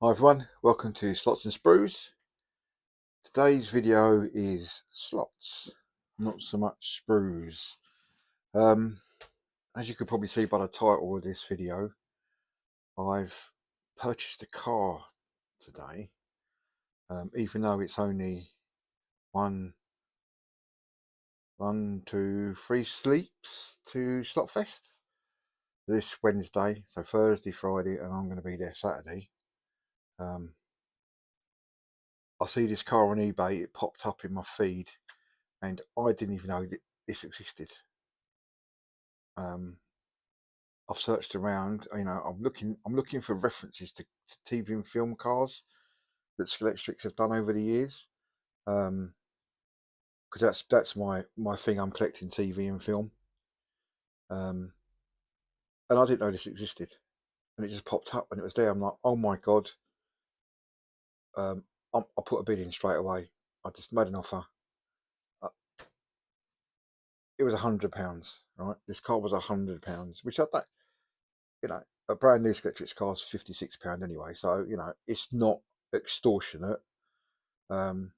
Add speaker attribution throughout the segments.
Speaker 1: Hi everyone, welcome to Slots and Sprues. Today's video is slots, not so much sprues. As you could probably see by the title of this video, I've purchased a car today, even though it's only one, two, three sleeps to Slotfest this Wednesday, so Thursday, Friday, and I'm going to be there Saturday. I see this car on eBay, it popped up in my feed, and I didn't even know that this existed. I've searched around, I'm looking for references to TV and film cars that Skeletrix have done over the years, because that's my thing. I'm collecting TV and film, and I didn't know this existed, and it just popped up and it was there. I'm like, oh my god! I put a bid in straight away. I just made an offer. Uh, It was £100, right? This car was £100, which I don't, a brand new Skeletrix car is £56 anyway, so it's not extortionate. And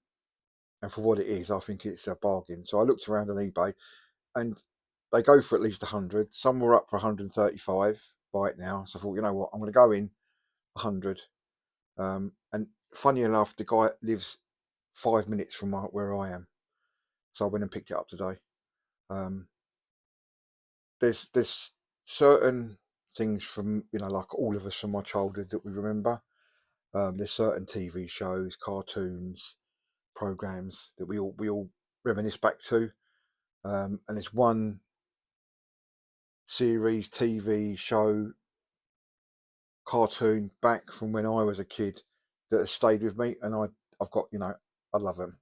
Speaker 1: for what it is, I think it's a bargain. So I looked around on eBay, and they go for at least 100. Some were up for 135 right now. So I thought, you know what, I'm going to go in 100. And funny enough, the guy lives 5 minutes from where I am, so I went and picked it up today. There's certain things from like all of us from my childhood that we remember. There's certain TV shows, cartoons, programs that we all reminisce back to. And there's one series, TV show, cartoon back from when I was a kid that has stayed with me, and I've got I love them,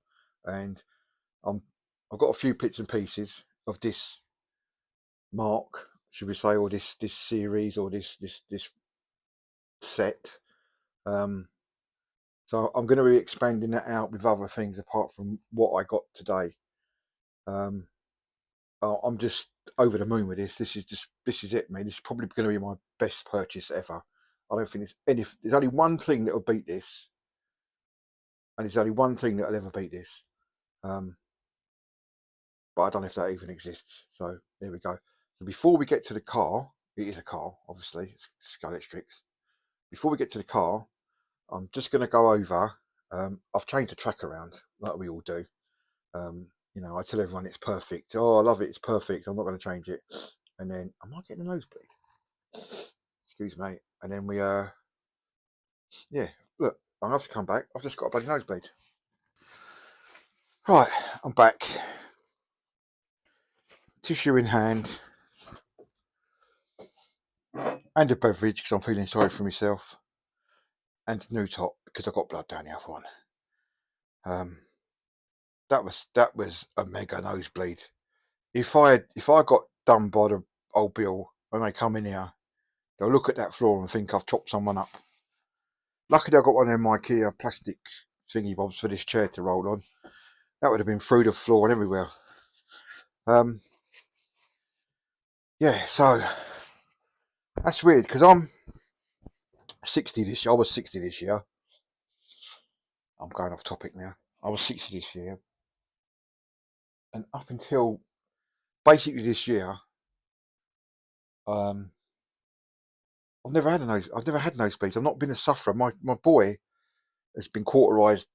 Speaker 1: and I've got a few bits and pieces of this mark, should we say, or this series, or this set. So I'm going to be expanding that out with other things apart from what I got today. I'm just over the moon with this. This is it, man. This is probably going to be my best purchase ever. I don't think there's only one thing that will beat this, and there's only one thing that will ever beat this. But I don't know if that even exists. So there we go. So before we get to the car, it is a car, obviously. It's Skeletrix. Before we get to the car, I'm just going to go over. I've changed the track around, like we all do. I tell everyone it's perfect. Oh, I love it. It's perfect. I'm not going to change it. And then I might get a nosebleed. Excuse me. And then yeah. Look, I'm gonna have to come back. I've just got a bloody nosebleed. Right, I'm back. Tissue in hand, and a beverage because I'm feeling sorry for myself, and a new top because I got blood down the other one. That was a mega nosebleed. If I got done by the old Bill when they come in here, they'll look at that floor and think I've chopped someone up. Luckily, I got one of them IKEA plastic thingy bobs for this chair to roll on. That would have been through the floor and everywhere. Yeah, so that's weird because I'm 60 this year. I was 60 this year. I'm going off topic now. I was 60 this year, and up until basically this year, um, I've never had nosebleeds. I've not been a sufferer. My boy has been cauterised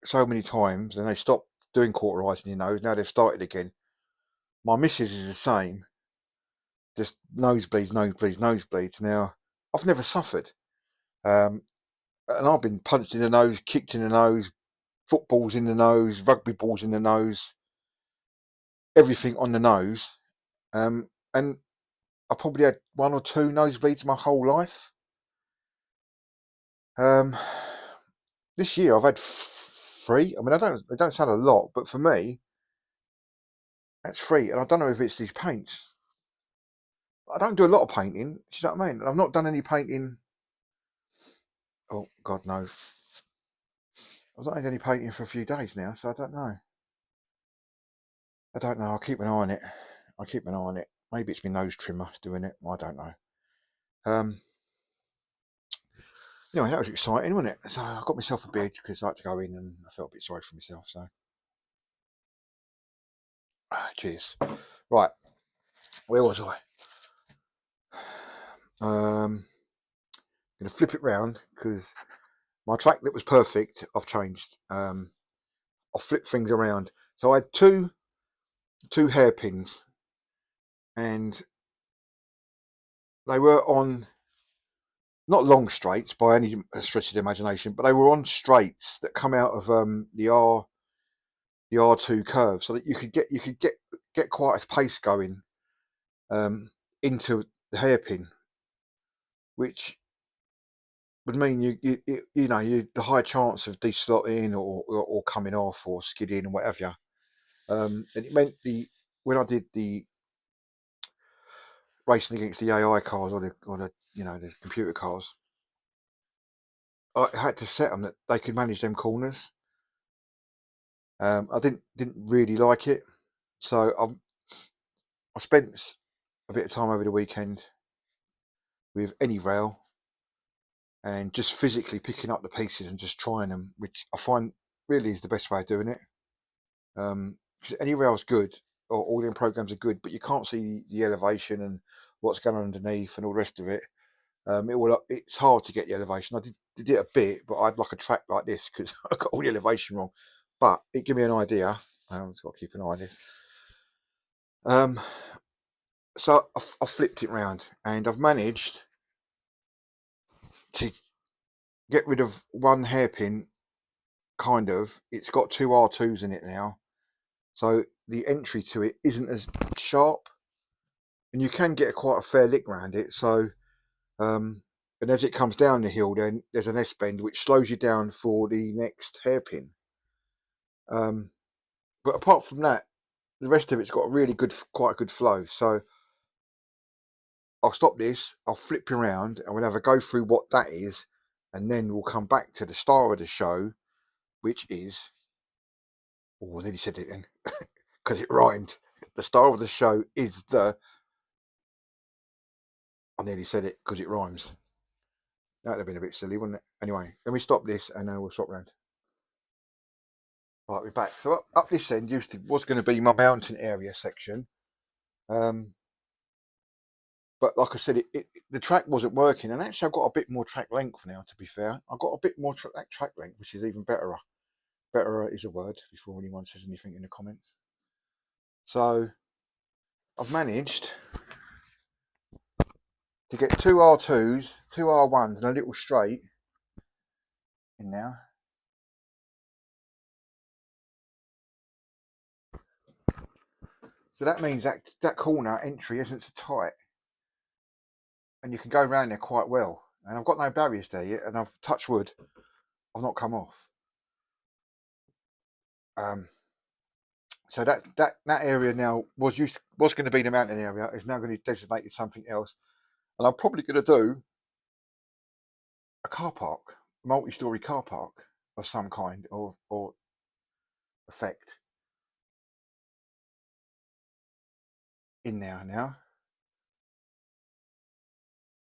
Speaker 1: so many times, and they stopped doing cauterising your nose. Now they've started again. My missus is the same. Just nosebleeds, nosebleeds, nosebleeds. Now I've never suffered, um, and I've been punched in the nose, kicked in the nose, footballs in the nose, rugby balls in the nose, everything on the nose. And I probably had one or two nosebleeds my whole life. Um, this year I've had three. I mean, they don't sound a lot, but for me, that's three. And I don't know if it's these paints. I don't do a lot of painting. Do you know what I mean? I've not done any painting. Oh God, no. I've not had any painting for a few days now, so I don't know. I don't know. I'll keep an eye on it. I'll keep an eye on it. Maybe it's my nose trimmer doing it. I don't know. Um, anyway, that was exciting, wasn't it? So I got myself a beer because I like to go in, and I felt a bit sorry for myself. So, cheers. Right, where was I? Gonna flip it round because my track that was perfect, I've changed. I've flipped things around. So I had two hairpins, and they were on not long straights by any stretch of the imagination, but they were on straights that come out of the R2 curve, so that you could get quite a pace going um, into the hairpin, which would mean you the high chance of deslotting or coming off or skidding and whatever. And it meant when I did the racing against the AI cars or the the computer cars, I had to set them that they could manage them corners. I didn't really like it, so I spent a bit of time over the weekend with any rail and just physically picking up the pieces and just trying them, which I find really is the best way of doing it. Because any rail's good, or all the programs are good, but you can't see the elevation and what's going on underneath and all the rest of it. It's hard to get the elevation. I did it a bit, but I'd like a track like this because I got all the elevation wrong. But it gave me an idea. I've got to keep an eye on this. So I flipped it round, and I've managed to get rid of one hairpin. Kind of. It's got two R2s in it now, so the entry to it isn't as sharp, and you can get quite a fair lick round it. So, and as it comes down the hill, then there's an S bend which slows you down for the next hairpin. But apart from that, the rest of it's got a really good, quite a good flow. So I'll stop this, I'll flip you around, and we'll have a go through what that is, and then we'll come back to the star of the show, which is. Oh, I nearly said it then, because it rhymed. The star of the show is the. I nearly said it because it rhymes. That'd have been a bit silly, wouldn't it? Anyway, let me stop this, and then we'll swap round. Right, we're back. So up this end was going to be my mountain area section, um, but like I said, the track wasn't working, and actually I've got a bit more track length now. To be fair, I've got a bit more track length, which is even better. Better is a word before anyone says anything in the comments. So I've managed to get two R2s, two R1s, and a little straight in now. So that means that corner entry isn't so tight, and you can go around there quite well. And I've got no barriers there yet, and I've touched wood, I've not come off. So that area now was going to be the mountain area, is now going to be designated something else, and I'm probably going to do a car park, multi-story car park of some kind or effect in there now,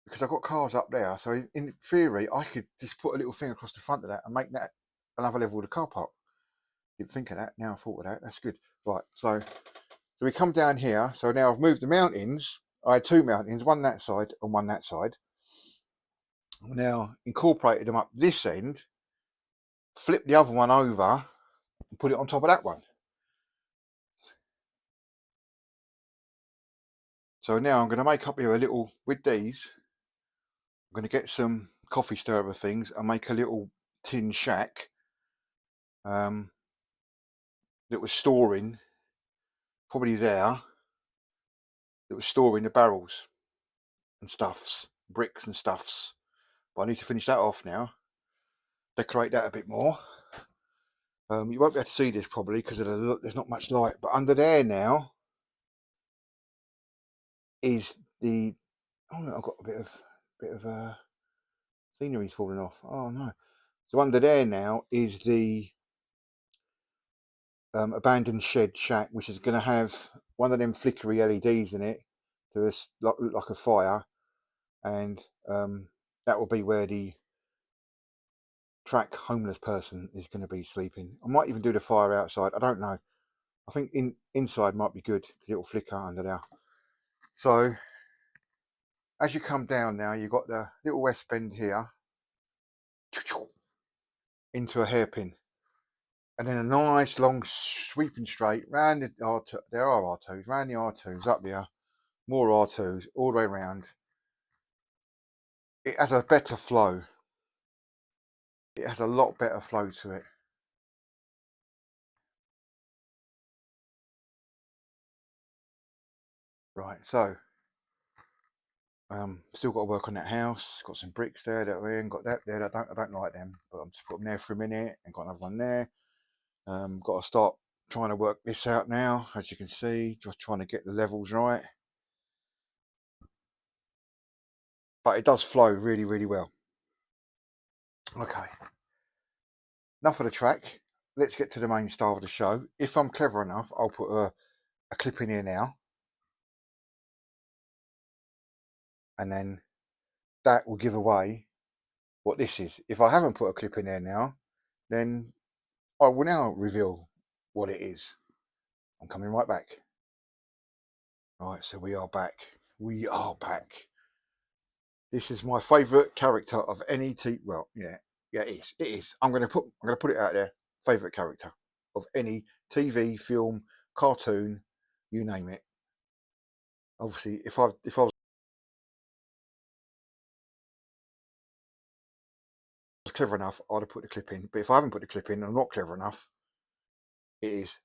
Speaker 1: because I've got cars up there. So in theory, I could just put a little thing across the front of that and make that another level of the car park. Didn't think of that. Now I thought of that. That's good. Right. So we come down here. So now I've moved the mountains. I had two mountains, one that side and one that side. Now incorporated them up this end, flip the other one over and put it on top of that one. So now I'm going to make up here a little, with these, I'm going to get some coffee stirrer things and make a little tin shack that was storing, probably there, that was storing the barrels and stuffs, bricks and stuffs. But I need to finish that off now, decorate that a bit more. You won't be able to see this probably because there's not much light, but under there now is the. Oh no, I've got a bit of scenery's falling off. Oh no! So under there now is the abandoned shed shack, which is going to have one of them flickery LEDs in it to look like a fire, and that will be where the track homeless person is going to be sleeping. I might even do the fire outside. I don't know. I think inside might be good because it'll flicker under there. So as you come down now, you've got the little west bend here into a hairpin, and then a nice long sweeping straight round the R2. There are R2s, round the R2s up here, more R2s all the way around. It has a better flow. It has a lot better flow to it. Right, so still got to work on that house. Got some bricks there that we ain't got that there. I don't like them, but I'm just put them there for a minute and got another one there. Got to start trying to work this out now, as you can see, just trying to get the levels right. But it does flow really, really well. Okay, enough of the track. Let's get to the main star of the show. If I'm clever enough, I'll put a clip in here now, and then that will give away what this is. If I haven't put a clip in there now, then I will now reveal what it is. I'm coming right back. Right, so we are back. We are back. This is my favourite character of any TV. Well, yeah, it is. It is. I'm gonna put it out there. Favourite character of any TV, film, cartoon, you name it. Obviously, if I was clever enough, I'd have put the clip in. But if I haven't put the clip in, and I'm not clever enough, it is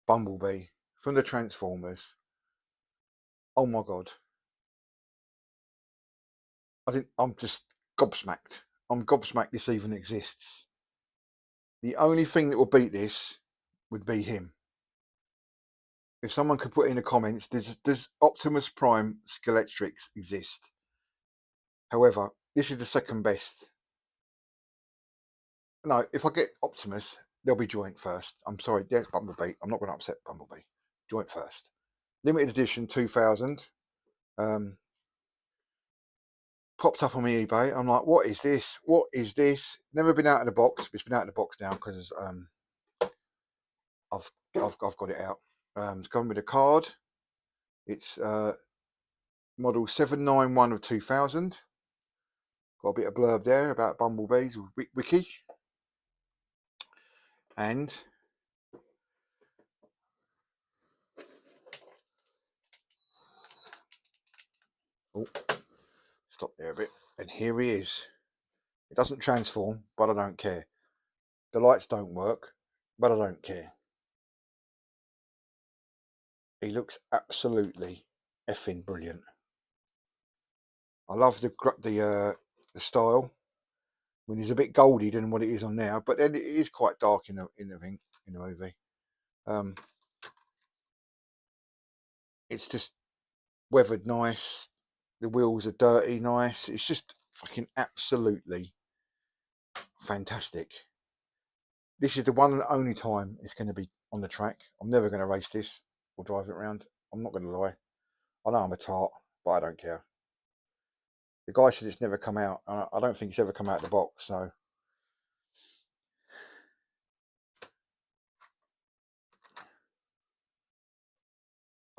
Speaker 1: Bumblebee from the Transformers. Oh my god! I'm just gobsmacked. I'm gobsmacked this even exists. The only thing that will beat this would be him. If someone could put in the comments, does Optimus Prime Skeletrix exist? However, this is the second best. No, if I get Optimus, there'll be Joint first. I'm sorry, there's Bumblebee. I'm not going to upset Bumblebee. Joint first. Limited edition 2000. Popped up on my eBay. I'm like, what is this? What is this? Never been out of the box. It's been out of the box now because I've got it out. It's gone with a card. It's model 791 of 2000. Got a bit of blurb there about Bumblebee's wiki. And oh, stop there a bit. And here he is. It doesn't transform, but I don't care. The lights don't work, but I don't care. He looks absolutely effing brilliant. I love the style. When he's a bit goldy than what it is on now, but then it is quite dark in the movie. It's just weathered nice. The wheels are dirty nice. It's just fucking absolutely fantastic. This is the one and only time it's going to be on the track. I'm never going to race this or drive it around. I'm not going to lie. I know I'm a tart, but I don't care. The guy says it's never come out. I don't think it's ever come out of the box, so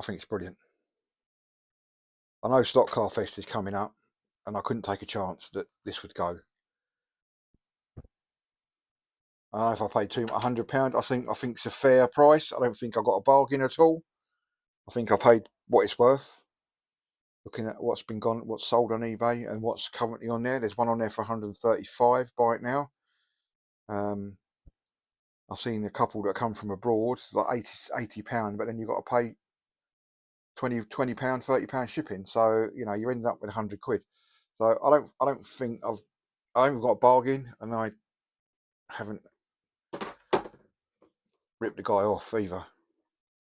Speaker 1: I think it's brilliant. I know Slot Car Fest is coming up, and I couldn't take a chance that this would go. I don't know if I paid £200. I think it's a fair price. I don't think I got a bargain at all. I think I paid what it's worth. Looking at what's sold on eBay and what's currently on there. There's one on there for 135. Buy it now. I've seen a couple that come from abroad, like £80, but then you've got to pay £20, £30 shipping. So you end up with £100. So I don't think I haven't got a bargain, and I haven't ripped the guy off either.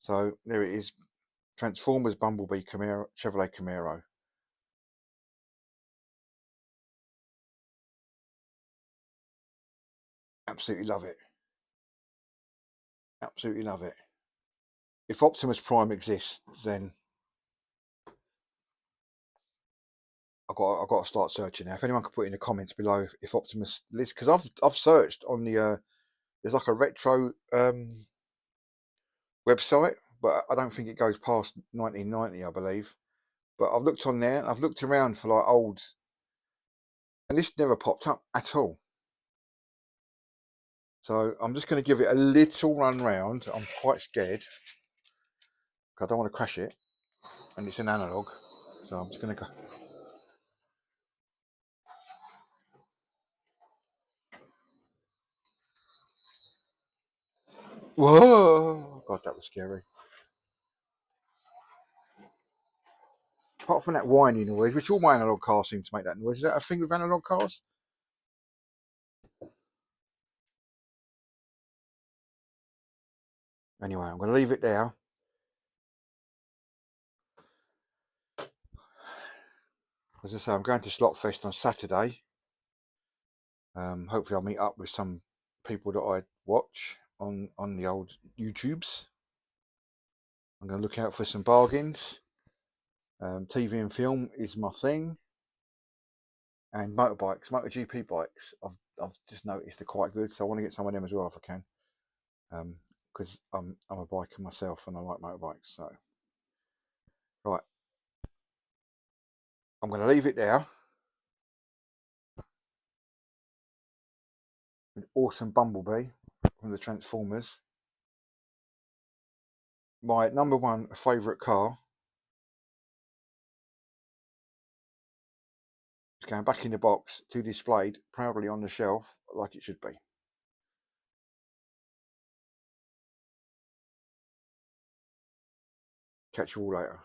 Speaker 1: So there it is. Transformers Bumblebee Chevrolet Camaro. Absolutely love it. Absolutely love it. If Optimus Prime exists, then I've got to start searching now. If anyone could put in the comments below if Optimus lives, because I've searched on the there's like a retro website, but I don't think it goes past 1990, I believe. But I've looked on there, and I've looked around for like old, and this never popped up at all. So I'm just going to give it a little run round. I'm quite scared because I don't want to crash it, and it's an analog. So I'm just going to go. Whoa! God, that was scary. Apart from that whiny noise, which all my analog cars seem to make that noise. Is that a thing with analog cars? Anyway, I'm going to leave it there. As I say, I'm going to Slotfest on Saturday. Hopefully I'll meet up with some people that I watch on the old YouTubes. I'm going to look out for some bargains. TV and film is my thing. And motorbikes, MotoGP bikes, I've just noticed they're quite good. So I want to get some of them as well if I can. Because I'm a biker myself and I like motorbikes. So, right. I'm going to leave it there. An awesome Bumblebee from the Transformers. My number one favourite car. It's going back in the box to displayed proudly on the shelf like it should be. Catch you all later.